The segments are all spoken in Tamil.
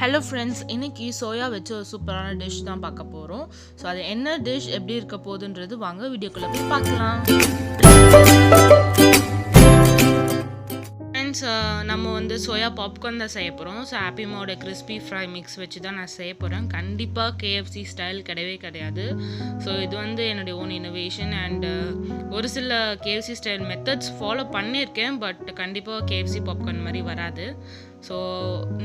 ஹலோ ஃப்ரெண்ட்ஸ், இன்னைக்கு சோயா வச்சு ஒரு சூப்பரான டிஷ் தான் பார்க்க போகிறோம். ஸோ அது என்ன டிஷ், எப்படி இருக்க போகுதுன்றது வாங்க வீடியோக்குள்ளே போய் பார்க்கலாம். ஃப்ரெண்ட்ஸ், நம்ம வந்து சோயா பாப்கார்ன் தான் செய்ய போகிறோம். ஸோ ஹாப்பிமாவோட கிறிஸ்பி ஃப்ரை மிக்ஸ் வச்சு தான் நான் செய்ய போகிறேன். கண்டிப்பாக KFC ஸ்டைல் கிடையவே கிடையாது. ஸோ இது வந்து என்னுடைய ஓன் இனோவேஷன் அண்ட் ஒரு சில KFC ஸ்டைல் மெத்தட்ஸ் ஃபாலோ பண்ணியிருக்கேன். பட் கண்டிப்பாக KFC பாப்கார்ன் மாதிரி வராது. ஸோ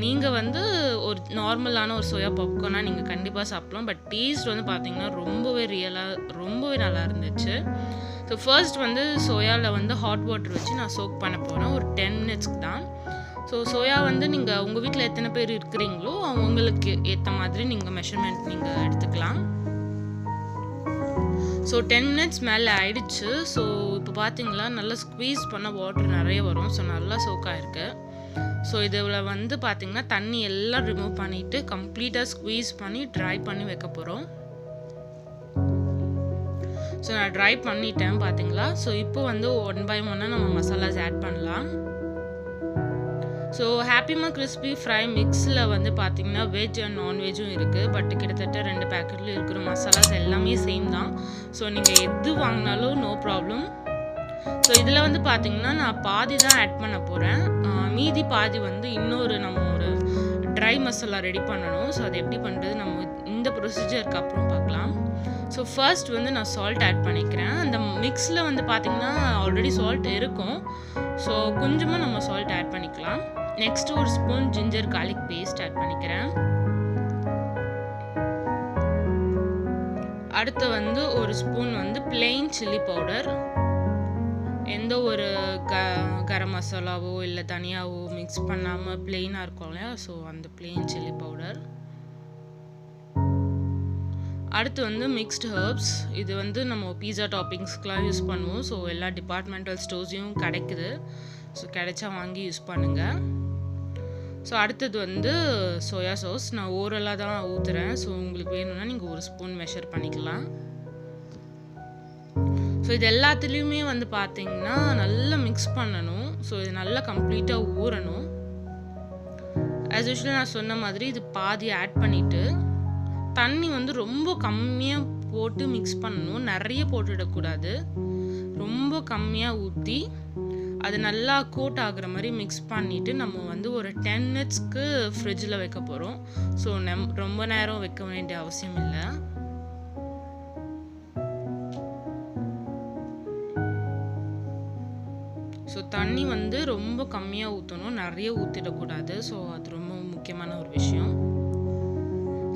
நீங்கள் வந்து ஒரு நார்மலான ஒரு சோயா பாப்கார்னாக நீங்கள் கண்டிப்பாக சாப்பிட்லாம். பட் டேஸ்ட் வந்து பார்த்திங்கன்னா ரொம்பவே நல்லா இருந்துச்சு. ஸோ ஃபர்ஸ்ட் வந்து சோயாவில் வந்து ஹாட் வாட்டர் வச்சு நான் சோக் பண்ண போகிறேன் ஒரு 10 மினிட்ஸ்க்கு தான். ஸோ சோயா வந்து நீங்கள் உங்கள் வீட்டில் எத்தனை பேர் இருக்கிறீங்களோ அவங்களுக்கு ஏற்ற மாதிரி நீங்கள் மெஷர்மெண்ட் நீங்கள் எடுத்துக்கலாம். ஸோ 10 மினிட்ஸ் மேலே ஆயிடுச்சு. ஸோ இப்போ பார்த்தீங்களா நல்லா ஸ்க்வீஸ் பண்ண வாட்டர் நிறைய வரும். ஸோ நல்லா சோக்காக இருக்குது. ஸோ இதில் வந்து பார்த்திங்கன்னா தண்ணி எல்லாம் ரிமூவ் பண்ணிவிட்டு கம்ப்ளீட்டாக ஸ்க்வீஸ் பண்ணி ட்ரை பண்ணி வைக்க போகிறோம். ஸோ நான் ட்ரை பண்ணிட்டேன் பார்த்தீங்களா. ஸோ இப்போ வந்து 1 by 1 நம்ம மசாலாஸ் ஆட் பண்ணலாம். ஸோ ஹாப்பிமா கிறிஸ்பி ஃப்ரை மிக்ஸில் வந்து பார்த்திங்கன்னா வெஜ் அண்ட் நான்வெஜ்ஜும் இருக்குது. பட் கிட்டத்தட்ட 2 பேக்கெட்டில் இருக்கிற மசாலாஸ் எல்லாமே சேம் தான். ஸோ நீங்கள் எது வாங்கினாலும் நோ ப்ராப்ளம். ஸோ இதில் வந்து பார்த்திங்கன்னா நான் பாதி தான் ஆட் பண்ண போகிறேன். மீதி பாதி வந்து இன்னொரு நம்ம ஒரு ட்ரை மசாலா ரெடி பண்ணணும். ஸோ அது எப்படி பண்ணுறது நம்ம இந்த ப்ரொசீஜருக்கு அப்புறம் பார்க்கலாம். ஸோ ஃபர்ஸ்ட் வந்து நான் சால்ட் ஆட் பண்ணிக்கிறேன். அந்த மிக்ஸில் வந்து பார்த்திங்கன்னா ஆல்ரெடி சால்ட் இருக்கும். ஸோ கொஞ்சமாக நம்ம சால்ட் ஆட் பண்ணிக்கலாம். நெக்ஸ்ட்டு ஒரு spoon ginger garlic paste add பண்ணிக்கிறேன். அடுத்து வந்து ஒரு ஸ்பூன் வந்து பிளெயின் சில்லி பவுடர். எந்த ஒரு கரம் மசாலாவோ இல்லை தனியாவோ மிக்ஸ் பண்ணாமல் பிளெயினாக இருக்கும் இல்லையா, ஸோ அந்த பிளெயின் சில்லி பவுடர். அடுத்து வந்து மிக்ஸ்டு ஹர்ப்ஸ். இது வந்து நம்ம பீஸா டாப்பிங்ஸ்க்கெலாம் யூஸ் பண்ணுவோம். ஸோ எல்லா டிபார்ட்மெண்டல் ஸ்டோர்ஸையும் கிடைக்குது. ஸோ கிடைச்சா வாங்கி யூஸ் பண்ணுங்கள். ஸோ அடுத்தது வந்து சோயா சாஸ். நான் ஓரலாக தான் ஊற்றுறேன். ஸோ உங்களுக்கு வேணும்னா நீங்கள் ஒரு ஸ்பூன் மெஷர் பண்ணிக்கலாம். ஸோ இது எல்லாத்துலேயுமே வந்து பார்த்திங்கன்னா நல்லா மிக்ஸ் பண்ணணும். ஸோ இது நல்லா கம்ப்ளீட்டாக ஊறணும். ஆஸ் யூஷுவல் நான் சொன்ன மாதிரி இது பாதி ஆட் பண்ணிவிட்டு தண்ணி வந்து ரொம்ப கம்மியாக போட்டு மிக்ஸ் பண்ணணும். நிறைய போட்டுவிடக்கூடாது. ரொம்ப கம்மியாக ஊற்றி அது நல்லா கோட் ஆகுற மாதிரி மிக்ஸ் பண்ணிவிட்டு நம்ம வந்து ஒரு 10 மினிட்ஸ்க்கு ஃப்ரிட்ஜில் வைக்க போகிறோம். ஸோ ரொம்ப நேரம் வைக்க வேண்டிய அவசியம் இல்லை. ஸோ தண்ணி வந்து ரொம்ப கம்மியாக ஊற்றணும், நிறைய ஊற்றிடக்கூடாது. ஸோ அது ரொம்ப முக்கியமான ஒரு விஷயம்.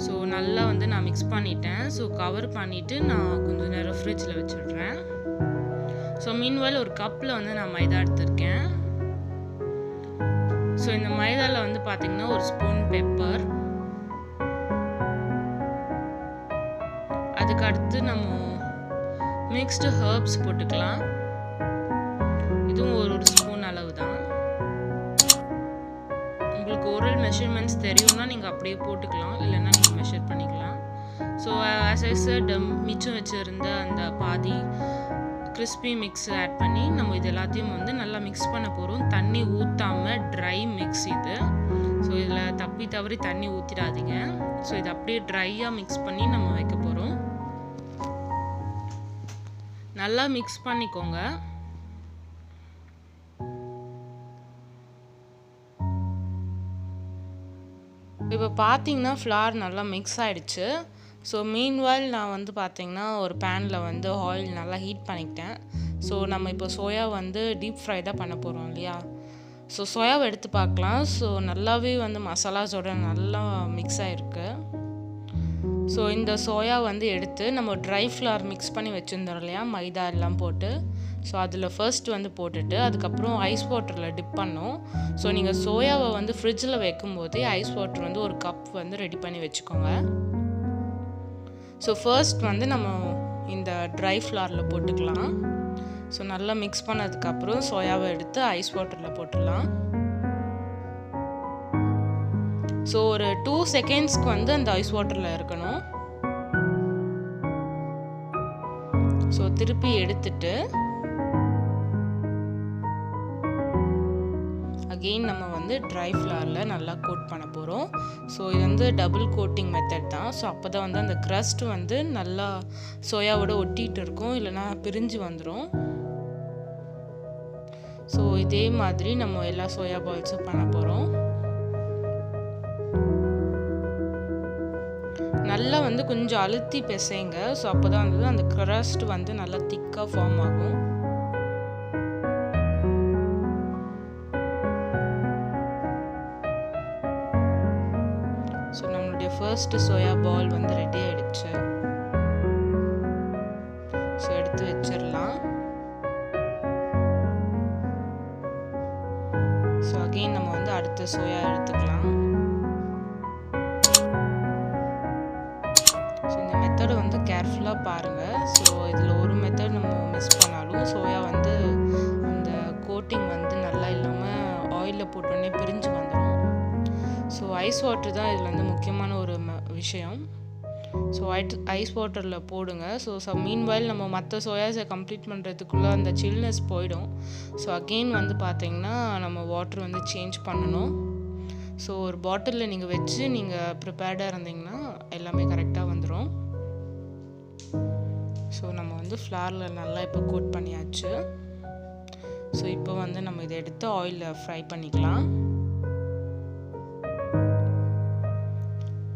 ஸோ நல்லா வந்து நான் மிக்ஸ் பண்ணிட்டேன். ஸோ கவர் பண்ணிவிட்டு நான் கொஞ்சம் நேரம் ஃப்ரிட்ஜில் வச்சிடுறேன். ஸோ மீன்வாயில் ஒரு கப்பில் வந்து நான் மைதா எடுத்திருக்கேன். ஸோ இந்த மைதாவில் வந்து பார்த்திங்கன்னா ஒரு ஸ்பூன் பெப்பர், அதுக்கு அடுத்து நம்ம மிக்ஸ்டு ஹர்ப்ஸ் போட்டுக்கலாம். இதுவும் ஒரு ஸ்பூன் அளவு தான். உங்களுக்கு ஓரல் மெஷர்மெண்ட்ஸ் தெரியும்னா நீங்கள் அப்படியே போட்டுக்கலாம், இல்லைன்னா நீங்கள் மெஷர் பண்ணிக்கலாம். ஸோ ஆஸ் ஐ செட் மிச்சம் வச்சுருந்த அந்த பாதி கிறிஸ்பி மிக்ஸ் ஆட் பண்ணி நம்ம இது எல்லாத்தையும் வந்து நல்லா மிக்ஸ் பண்ண போகிறோம். தண்ணி ஊற்றாமல் ட்ரை மிக்ஸ் இது. ஸோ இதில் தவறி தண்ணி ஊற்றிடாதீங்க. ஸோ இது அப்படியே ட்ரையாக மிக்ஸ் பண்ணி நம்ம வைக்க போகிறோம். நல்லா மிக்ஸ் பண்ணிக்கோங்க. இப்போ பார்த்தீங்கன்னா ஃப்ளார் நல்லா மிக்ஸ் ஆகிடுச்சு. ஸோ மீன்வாயில் நான் வந்து பார்த்திங்கன்னா ஒரு பேனில் வந்து ஆயில் நல்லா ஹீட் பண்ணிக்கிட்டேன். ஸோ நம்ம இப்போ சோயா வந்து டீப் ஃப்ரை தான் பண்ண போகிறோம் இல்லையா. ஸோ சோயாவை எடுத்து பார்க்கலாம். ஸோ நல்லாவே வந்து மசாலாஸோட நல்லா மிக்ஸ் ஆகிருக்கு. ஸோ இந்த சோயா வந்து எடுத்து நம்ம ட்ரை ஃப்ளார் மிக்ஸ் பண்ணி வச்சுருந்தோம் இல்லையா, மைதா எல்லாம் போட்டு. ஸோ அதில் ஃபர்ஸ்ட் வந்து போட்டுட்டு அதுக்கப்புறம் ஐஸ் வாட்டரில் டிப் பண்ணோம். ஸோ நீங்கள் சோயாவை வந்து ஃப்ரிட்ஜில் வைக்கும்போதே ஐஸ் வாட்டர் வந்து ஒரு கப் வந்து ரெடி பண்ணி வச்சுக்கோங்க. ஸோ ஃபர்ஸ்ட் வந்து நம்ம இந்த ட்ரை ஃப்ளாரில் போட்டுக்கலாம். ஸோ நல்லா மிக்ஸ் பண்ணதுக்கப்புறம் சோயாவை எடுத்து ஐஸ் வாட்டரில் போட்டுடலாம். ஸோ ஒரு 2 செகண்ட்ஸ்க்கு வந்து அந்த ஐஸ் வாட்டரில் இருக்கணும். ஸோ திருப்பி எடுத்துட்டு அகெயின் நம்ம வந்து ட்ரை ஃப்ளாரில் நல்லா கோட் பண்ண போகிறோம். ஸோ இது வந்து டபுள் கோட்டிங் மெத்தட் தான். ஸோ அப்போ தான் வந்து அந்த க்ரஸ்ட் வந்து நல்லா சோயாவோட ஒட்டிகிட்டு இருக்கும், இல்லைனா பிரிஞ்சு வந்துடும். ஸோ இதே மாதிரி நம்ம எல்லா சோயா பால்ஸும் பண்ண போகிறோம். நல்லா வந்து கொஞ்சம் அழுத்தி பிசைங்க. ஸோ அப்போ தான் வந்து அந்த க்ரஸ்ட் வந்து நல்லா திக்காக ஃபார்ம் ஆகும். ஸோ நம்மளுடைய ஃபர்ஸ்ட் சோயா பால் வந்து ரெடி ஆகிடுச்சு. ஸோ எடுத்து வச்சிடலாம். ஸோ அகெயின் நம்ம வந்து அடுத்த சோயா எடுத்துக்கலாம். ஸோ இந்த மெத்தடை வந்து கேர்ஃபுல்லாக பாருங்கள். ஸோ இதில் ஒரு மெத்தட் நம்ம மிஸ் பண்ணாலும் சோயா வந்து அந்த கோட்டிங் வந்து நல்லா இல்லாமல் ஆயிலில் போட்டோன்னே பிரிஞ்சு வந்துடும். ஸோ ஐஸ் வாட்டர் தான் இதில் வந்து முக்கியமான ஒரு விஷயம். ஸோ ஐஸ் வாட்டரில் போடுங்க. ஸோ மீன்வைல் நம்ம மற்ற சோயாஸை கம்ப்ளீட் பண்ணுறதுக்குள்ளே அந்த சில்னஸ் போயிடும். ஸோ அகெயின் வந்து பார்த்திங்கன்னா நம்ம வாட்டர் வந்து சேஞ்ச் பண்ணணும். ஸோ ஒரு பாட்டிலில் நீங்கள் வச்சு நீங்கள் ப்ரிப்பேர்டாக இருந்தீங்கன்னா எல்லாமே கரெக்டாக வந்துடும். ஸோ நம்ம வந்து ஃப்ளாரில் நல்லா இப்போ கோட் பண்ணியாச்சு. ஸோ இப்போ வந்து நம்ம இதை எடுத்து ஆயிலில் ஃப்ரை பண்ணிக்கலாம்.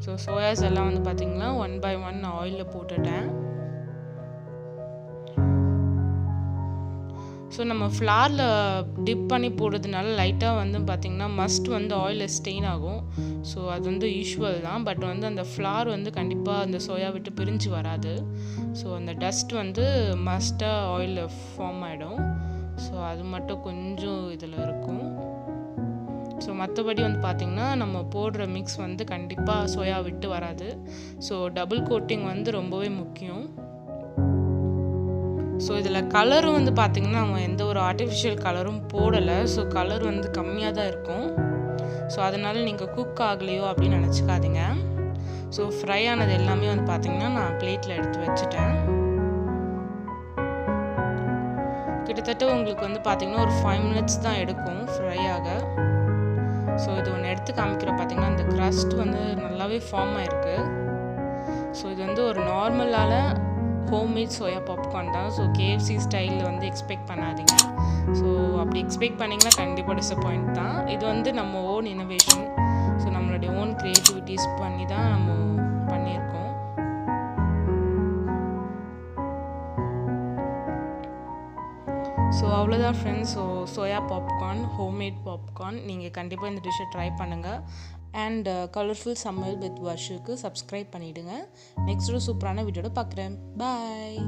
ஸோ சோயாஸ் எல்லாம் வந்து பார்த்திங்கன்னா 1 by 1 ஆயிலில் போட்டுட்டேன். ஸோ நம்ம ஃப்ளாரில் டிப் பண்ணி போடுறதுனால லைட்டாக வந்து பார்த்திங்கன்னா மஸ்ட் வந்து ஆயிலில் ஸ்டெயின் ஆகும். ஸோ அது வந்து யூஷுவல் தான். பட் வந்து அந்த ஃப்ளார் வந்து கண்டிப்பாக அந்த சோயா விட்டு பிரிஞ்சு வராது. ஸோ அந்த டஸ்ட் வந்து மஸ்ட்டாக ஆயிலில் ஃபார்ம் ஆகிடும். ஸோ அது மட்டும் கொஞ்சம் இதில் இருக்கும். ஸோ மற்றபடி வந்து பார்த்திங்கன்னா நம்ம போடுற மிக்ஸ் வந்து கண்டிப்பாக சோயா விட்டு வராது. ஸோ டபுள் கோட்டிங் வந்து ரொம்பவே முக்கியம். ஸோ இதில் கலரும் வந்து பார்த்திங்கன்னா நம்ம எந்த ஒரு ஆர்டிஃபிஷியல் கலரும் போடலை. ஸோ கலர் வந்து கம்மியாக தான் இருக்கும். ஸோ அதனால் நீங்கள் குக் ஆகலையோ அப்படின்னு நினச்சிக்காதீங்க. ஸோ ஃப்ரை ஆனது எல்லாமே வந்து பார்த்திங்கன்னா நான் பிளேட்டில் எடுத்து வச்சுட்டேன். கிட்டத்தட்ட உங்களுக்கு வந்து பார்த்திங்கன்னா ஒரு 5 minutes தான் எடுக்கும் ஃப்ரை ஆக. ஸோ இது ஒன்று எடுத்து காமிக்கிற பார்த்திங்கன்னா இந்த க்ரஸ்ட் வந்து நல்லாவே ஃபார்ம் ஆகிருக்கு. ஸோ இது வந்து ஒரு நார்மலான ஹோம்மேட் சோயா பாப்கார்ன் தான். ஸோ KFC ஸ்டைலில் வந்து எக்ஸ்பெக்ட் பண்ணாதீங்க. ஸோ அப்படி எக்ஸ்பெக்ட் பண்ணிங்கன்னா கண்டிப்பாக டிசப்பாயிண்ட் தான். இது வந்து நம்ம ஓன் இனோவேஷன். ஸோ நம்மளுடைய ஓன் க்ரியேட்டிவிட்டிஸ் பண்ணி தான் நம்ம பண்ணியிருக்கோம். ஸோ அவ்வளோதான் friends. So soya popcorn, homemade popcorn நீங்கள் கண்டிப்பாக இந்த டிஷ்ஷை ட்ரை பண்ணுங்கள். அண்ட் கலர்ஃபுல் சமையல் வித் வர்ஷுக்கு சப்ஸ்கிரைப் பண்ணிவிடுங்க. நெக்ஸ்ட் ஒரு சூப்பரான வீடியோட பார்க்குறேன். பாய்.